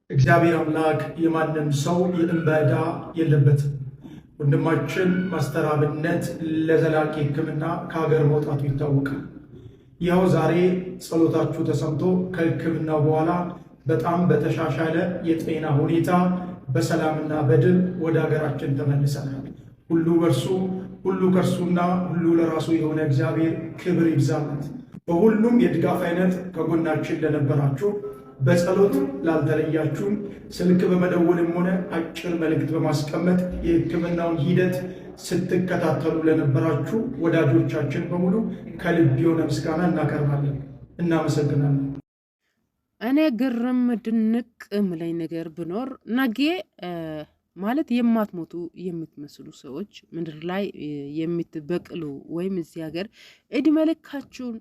እግዚአብሔር አምላክ የማንም ሰው የእንባ ዕዳ የለበትም። ወንድማችን ማስተር አብነት ለዘላቂ ሕክምና ከሀገር መውጣቱ ይታወቃል። ይኸው ዛሬ ጸሎታችሁ ተሰምቶ ከሕክምናው በኋላ በጣም በተሻሻለ የጤና ሁኔታ በሰላምና በድል ወደ ሀገራችን ተመልሰናል። ሁሉ በርሱ ሁሉ ከእርሱና ሁሉ ለራሱ የሆነ እግዚአብሔር ክብር ይብዛለት። በሁሉም የድጋፍ አይነት ከጎናችን ለነበራችሁ፣ በጸሎት ላልተለያችሁም፣ ስልክ በመደወልም ሆነ አጭር መልእክት በማስቀመጥ የሕክምናውን ሂደት ስትከታተሉ ለነበራችሁ ወዳጆቻችን በሙሉ ከልብ የሆነ ምስጋና እናቀርባለን። እናመሰግናለን። እኔ ግርም ድንቅ ምለኝ ነገር ብኖር ነገ ማለት የማትሞቱ የምትመስሉ ሰዎች ምድር ላይ የምትበቅሉ ወይም እዚህ ሀገር እድሜ ልካችሁን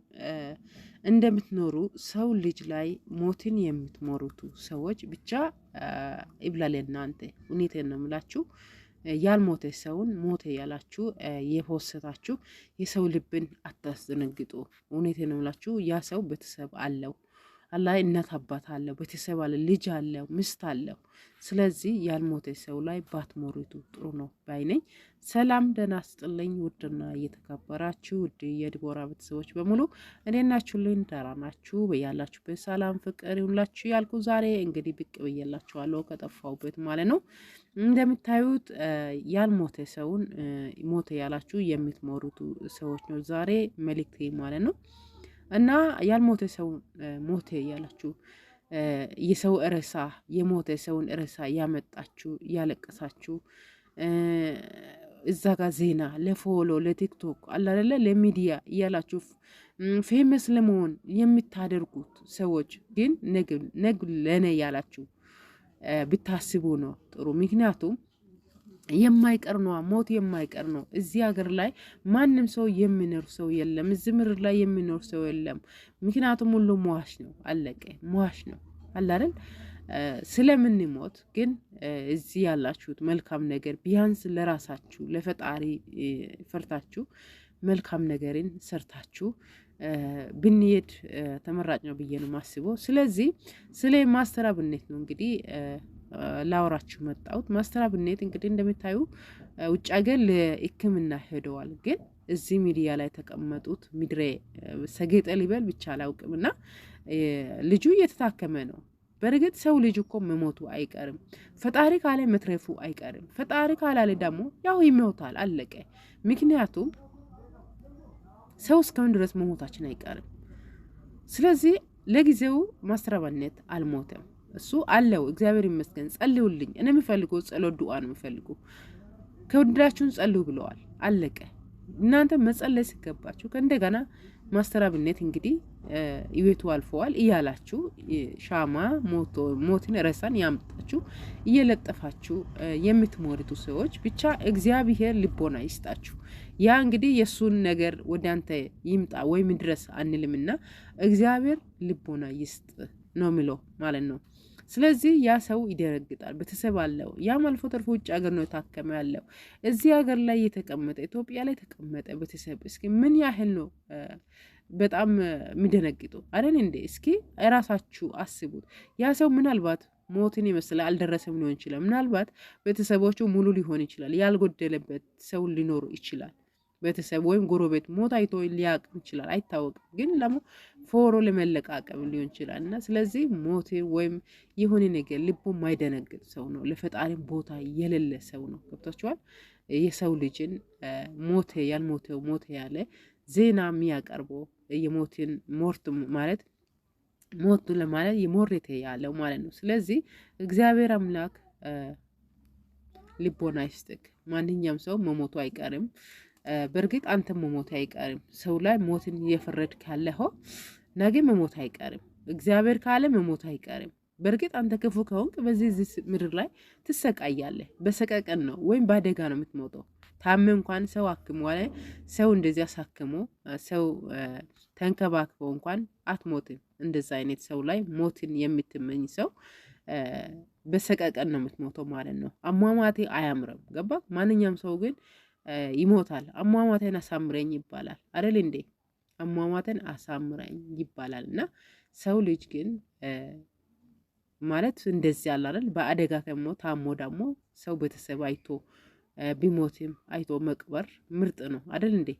እንደምትኖሩ ሰው ልጅ ላይ ሞትን የምትሞሩቱ ሰዎች ብቻ ይብላል እናንተ። እውነቴን ነው የምላችሁ። ያልሞተ ሰውን ሞተ ያላችሁ የፖሰታችሁ የሰው ልብን አታስደነግጡ። እውነቴን ነው የምላችሁ። ያ ሰው ቤተሰብ አለው፣ አላህ እናት አባት አለው፣ ቤተሰብ አለ፣ ልጅ አለው፣ ምስት አለው። ስለዚህ ያልሞተ ሰው ላይ ባትሞሪቱ ጥሩ ነው ባይነኝ። ሰላም ደህና ስጥልኝ። ውድና እየተከበራችሁ ውድ የዲቦራ ቤተሰቦች በሙሉ እንዴት ናችሁልኝ? ደህና ናችሁ? በያላችሁበት ሰላም ፍቅር ይሁንላችሁ ያልኩ ዛሬ እንግዲህ ብቅ ብዬላችኋለሁ ከጠፋሁበት ማለት ነው። እንደምታዩት ያልሞተ ሰውን ሞተ ያላችሁ የምትሞሩቱ ሰዎች ነው ዛሬ መልእክቴ ማለት ነው። እና ያልሞተ ሰው ሞተ ያላችሁ የሰው ርዕሳ የሞተ ሰውን ርዕሳ ያመጣችሁ ያለቀሳችሁ እዛ ጋር ዜና ለፎሎ ለቲክቶክ አላለ ለሚዲያ እያላችሁ ፌመስ ለመሆን የምታደርጉት ሰዎች ግን ነግ ለኔ ያላችሁ ብታስቡ ነው ጥሩ። ምክንያቱም የማይቀር ነው፣ ሞት የማይቀር ነው። እዚህ ሀገር ላይ ማንም ሰው የሚኖር ሰው የለም። እዚህ ምድር ላይ የሚኖር ሰው የለም። ምክንያቱም ሁሉ ሟች ነው፣ አለቀ። ሟች ነው አለ አይደል? ስለምንሞት ግን እዚህ ያላችሁት መልካም ነገር ቢያንስ ለራሳችሁ ለፈጣሪ ፈርታችሁ መልካም ነገርን ሰርታችሁ ብንሄድ ተመራጭ ነው ብዬ ነው የማስበው። ስለዚህ ስለ ማስተር አብነት ነው እንግዲህ ላውራችሁ መጣሁት። ማስተር አብነት እንግዲህ እንደምታዩ ውጭ ሀገር ለሕክምና ሄደዋል። ግን እዚህ ሚዲያ ላይ ተቀመጡት ምድሬ ሰገጠ ሊበል ብቻ አላውቅምና ልጁ እየተታከመ ነው። በእርግጥ ሰው ልጅ እኮ መሞቱ አይቀርም። ፈጣሪ ካለ መትረፉ አይቀርም። ፈጣሪ ካላለ ደግሞ ያው ይሞታል፣ አለቀ። ምክንያቱም ሰው እስካሁን ድረስ መሞታችን አይቀርም። ስለዚህ ለጊዜው ማስተር አብነት አልሞተም። እሱ አለው፣ እግዚአብሔር ይመስገን። ጸልዩልኝ። እኔ የምፈልገው ጸሎት ዱዓ ነው የምፈልገው። ከወደዳችሁን ጸልዩ ብለዋል፣ አለቀ። እናንተ መጸለይ ሲገባችሁ ከእንደገና ማስተር አብነት እንግዲህ ይወቱ አልፈዋል እያላችሁ ሻማ ሞትን ረሳን ያምጣችሁ እየለጠፋችሁ የምትሞሪቱ ሰዎች ብቻ እግዚአብሔር ልቦና ይስጣችሁ። ያ እንግዲህ የሱን ነገር ወደ አንተ ይምጣ ወይም ድረስ አንልምና እግዚአብሔር ልቦና ይስጥ ነው የሚለው ማለት ነው። ስለዚህ ያ ሰው ይደረግጣል፣ ቤተሰብ አለው። ያም አልፎ ተርፎ ውጭ ሀገር ነው የታከመ ያለው። እዚህ ሀገር ላይ የተቀመጠ ኢትዮጵያ ላይ የተቀመጠ ቤተሰብ እስኪ ምን ያህል ነው በጣም የሚደነግጡ አይደል እንዴ? እስኪ እራሳችሁ አስቡት። ያ ሰው ምናልባት ሞትን የመሰለ አልደረሰም ሊሆን ይችላል። ምናልባት ቤተሰቦቹ ሙሉ ሊሆን ይችላል። ያልጎደለበት ሰው ሊኖር ይችላል። ቤተሰብ ወይም ጎረቤት ሞት አይቶ ሊያቅም ይችላል፣ አይታወቅም። ግን ደግሞ ፎሮ ለመለቃቀም ሊሆን ይችላል። እና ስለዚህ ሞት ወይም የሆነ ነገር ልቡ የማይደነግጥ ሰው ነው፣ ለፈጣሪም ቦታ የሌለ ሰው ነው። ገብታችኋል? የሰው ልጅን ሞተ ያልሞተው ሞተ ያለ ዜና የሚያቀርበው የሞትን ሞርት ማለት ሞቱ ለማለት የሞሬተ ያለው ማለት ነው። ስለዚህ እግዚአብሔር አምላክ ልቦና ይስጥክ። ማንኛውም ሰው መሞቱ አይቀርም። በእርግጥ አንተም መሞት አይቀርም። ሰው ላይ ሞትን እየፈረድክ ያለኸው ነገ መሞት አይቀርም። እግዚአብሔር ካለ መሞት አይቀርም። በእርግጥ አንተ ክፉ ከሆንክ በዚህ ምድር ላይ ትሰቃያለህ። በሰቀቀን ነው ወይም በአደጋ ነው የምትሞተው። ታመ እንኳን ሰው አክሞ ላይ ሰው እንደዚህ አሳክሞ ሰው ተንከባክበው እንኳን አትሞትም። እንደዛ አይነት ሰው ላይ ሞትን የምትመኝ ሰው በሰቀቀን ነው የምትሞተው ማለት ነው። አሟሟቴ አያምርም። ገባ? ማንኛውም ሰው ግን ይሞታል። አሟሟቴን አሳምረኝ ይባላል አይደል እንዴ? አሟሟቴን አሳምረኝ ይባላል። እና ሰው ልጅ ግን ማለት እንደዚህ ያለ አይደል? በአደጋ ደግሞ ታሞ ደግሞ ሰው ቤተሰብ አይቶ ቢሞትም አይቶ መቅበር ምርጥ ነው አይደል እንዴ?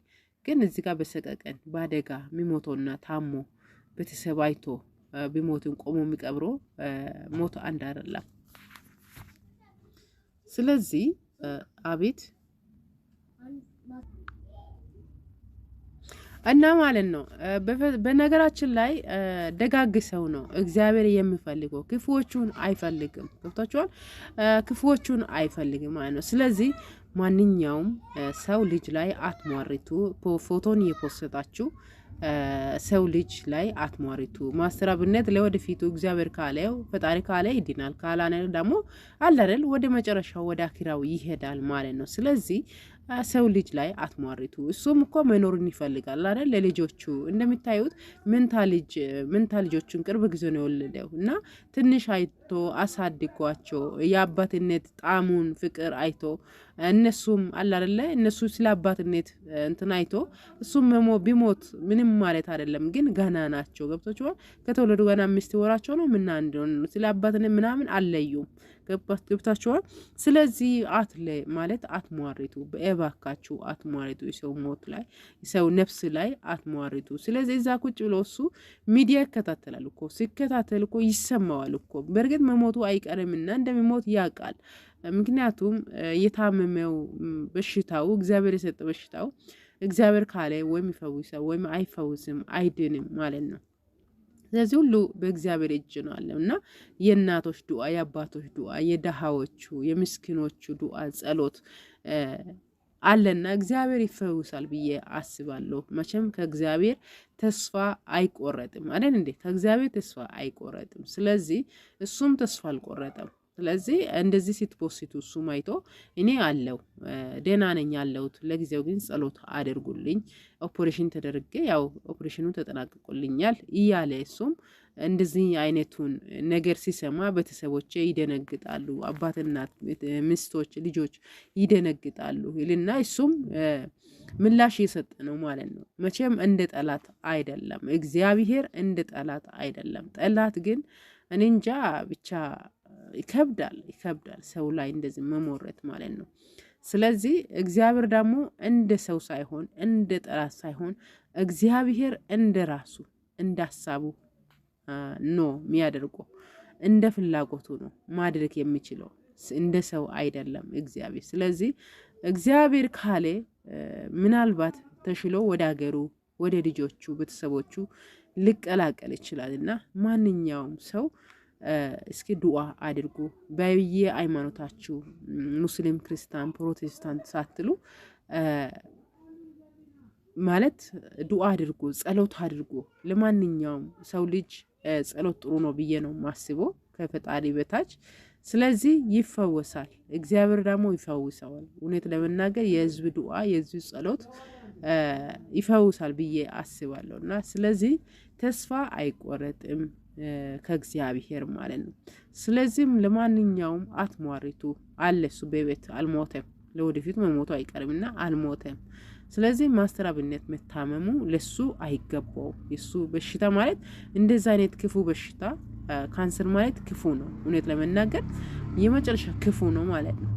ግን እዚህ ጋር በሰቀቀን በአደጋ የሚሞተውና ታሞ ቤተሰብ አይቶ ቢሞትም ቆሞ የሚቀብሮ ሞት አንድ አይደለም። ስለዚህ አቤት እና ማለት ነው። በነገራችን ላይ ደጋግ ሰው ነው እግዚአብሔር የሚፈልገው፣ ክፉዎቹን አይፈልግም። ገብታችኋል? ክፉዎቹን አይፈልግም ማለት ነው። ስለዚህ ማንኛውም ሰው ልጅ ላይ አትሟሪቱ። ፎቶን እየፖሰታችሁ ሰው ልጅ ላይ አትሟሪቱ። ማስተራብነት ለወደፊቱ እግዚአብሔር ካለው ፈጣሪ ካለ ይድናል፣ ካላነ ደግሞ አለረል ወደ መጨረሻው ወደ አኪራው ይሄዳል ማለት ነው። ስለዚህ ሰው ልጅ ላይ አትሟሪቱ። እሱም እኮ መኖርን ይፈልጋል አይደል? ለልጆቹ እንደሚታዩት ምንታ ልጆቹን ቅርብ ጊዜ ነው የወለደው እና ትንሽ አይቶ አሳድጓቸው የአባትነት ጣሙን ፍቅር አይቶ እነሱም አላረለ እነሱ ስለ አባትነት እንትን አይቶ እሱም ቢሞት ምንም ማለት አይደለም። ግን ገና ናቸው። ገብታችኋል? ከተወለዱ ገና 5 ወራቸው ነው ምና እንደሆነ ስለ አባትነት ምናምን አለዩም። ገብታችኋል? ስለዚህ ማለት አትሟሪቱ፣ በእባካችሁ አትሟሪቱ። የሰው ሞት ላይ ሰው ነፍስ ላይ አትሟሪቱ። ስለዚህ እዛ ቁጭ ብሎ እሱ ሚዲያ ይከታተላል እኮ ሲከታተል እኮ ይሰማዋል እኮ። በእርግጥ መሞቱ አይቀርምና እንደሚሞት ያውቃል። ምክንያቱም የታመመው በሽታው እግዚአብሔር የሰጠ በሽታው እግዚአብሔር ካለ ወይም ይፈውሳል ወይም አይፈውስም አይድንም ማለት ነው። ስለዚህ ሁሉ በእግዚአብሔር እጅ ነው አለው እና የእናቶች ዱዓ፣ የአባቶች ዱዓ፣ የደሃዎቹ የምስኪኖቹ ዱዓ ጸሎት አለና እግዚአብሔር ይፈውሳል ብዬ አስባለሁ። መቼም ከእግዚአብሔር ተስፋ አይቆረጥም አይደል እንዴ? ከእግዚአብሔር ተስፋ አይቆረጥም። ስለዚህ እሱም ተስፋ አልቆረጠም። ስለዚህ እንደዚህ ስትፖስቱ እሱም አይቶ እኔ አለው ደህና ነኝ ያለሁት፣ ለጊዜው ግን ጸሎት አድርጉልኝ፣ ኦፕሬሽን ተደርጌ ያው ኦፕሬሽኑ ተጠናቅቆልኛል እያለ እሱም እንደዚህ አይነቱን ነገር ሲሰማ ቤተሰቦቼ ይደነግጣሉ፣ አባት፣ እናት፣ ሚስቶች፣ ልጆች ይደነግጣሉ ይልና እሱም ምላሽ እየሰጠ ነው ማለት ነው። መቼም እንደ ጠላት አይደለም፣ እግዚአብሔር እንደ ጠላት አይደለም። ጠላት ግን እኔ እንጃ ብቻ ይከብዳል ሰው ላይ እንደዚህ መሞረት ማለት ነው። ስለዚህ እግዚአብሔር ደግሞ እንደ ሰው ሳይሆን እንደ ጠላት ሳይሆን እግዚአብሔር እንደ ራሱ እንደ ሀሳቡ ነው የሚያደርገው፣ እንደ ፍላጎቱ ነው ማድረግ የሚችለው፣ እንደ ሰው አይደለም እግዚአብሔር። ስለዚህ እግዚአብሔር ካለ ምናልባት ተሽሎ ወደ ሀገሩ ወደ ልጆቹ ቤተሰቦቹ ሊቀላቀል ይችላልና ማንኛውም ሰው እስኪ ዱዓ አድርጉ። በየ ሃይማኖታችሁ ሙስሊም፣ ክርስቲያን፣ ፕሮቴስታንት ሳትሉ ማለት ዱዓ አድርጉ፣ ጸሎት አድርጉ። ለማንኛውም ሰው ልጅ ጸሎት ጥሩ ነው ብዬ ነው ማስበው ከፈጣሪ በታች። ስለዚህ ይፈወሳል፣ እግዚአብሔር ደግሞ ይፈውሰዋል። እውነት ለመናገር የህዝብ ዱዓ የህዝብ ጸሎት ይፈውሳል ብዬ አስባለሁ እና ስለዚህ ተስፋ አይቆረጥም ከእግዚአብሔር ማለት ነው። ስለዚህም ለማንኛውም አትሟሪቱ አለ። እሱ በቤት አልሞተም፣ ለወደፊት መሞቱ አይቀርምና አልሞተም። ስለዚህ ማስተራብነት መታመሙ ለሱ አይገባውም። የሱ በሽታ ማለት እንደዛ አይነት ክፉ በሽታ ካንሰር ማለት ክፉ ነው። እውነት ለመናገር የመጨረሻ ክፉ ነው ማለት ነው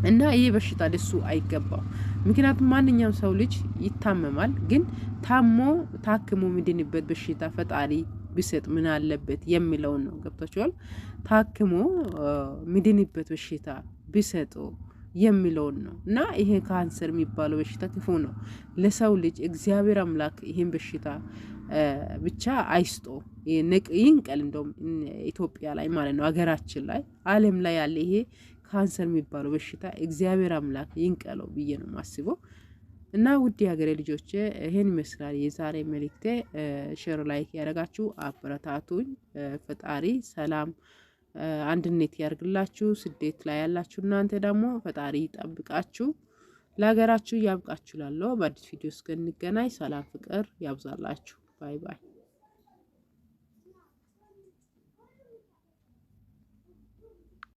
እና ይህ በሽታ ለሱ አይገባው። ምክንያቱም ማንኛውም ሰው ልጅ ይታመማል፣ ግን ታክሞ ምድንበት በሽታ ፈጣሪ ቢሰጥ ምን አለበት የሚለውን ነው። ገብታችኋል? ታክሞ ምድንበት በሽታ ቢሰጡ የሚለውን ነው እና ይሄ ካንሰር የሚባለው በሽታ ክፉ ነው ለሰው ልጅ። እግዚአብሔር አምላክ ይሄን በሽታ ብቻ አይስጦ ይንቀል። እንደውም ኢትዮጵያ ላይ ማለት ነው ሀገራችን ላይ ዓለም ላይ ያለ ይሄ ካንሰር የሚባለው በሽታ እግዚአብሔር አምላክ ይንቀለው ብዬ ነው ማስበው። እና ውድ ሀገሬ ልጆች ይሄን ይመስላል የዛሬ መልእክቴ። ሼር ላይክ ያደረጋችሁ አበረታቱኝ። ፈጣሪ ሰላም አንድነት ያርግላችሁ። ስደት ላይ ያላችሁ እናንተ ደግሞ ፈጣሪ ይጠብቃችሁ፣ ለሀገራችሁ ያብቃችሁ። ላለው በአዲስ ቪዲዮ እስከንገናኝ ሰላም ፍቅር ያብዛላችሁ። ባይ ባይ።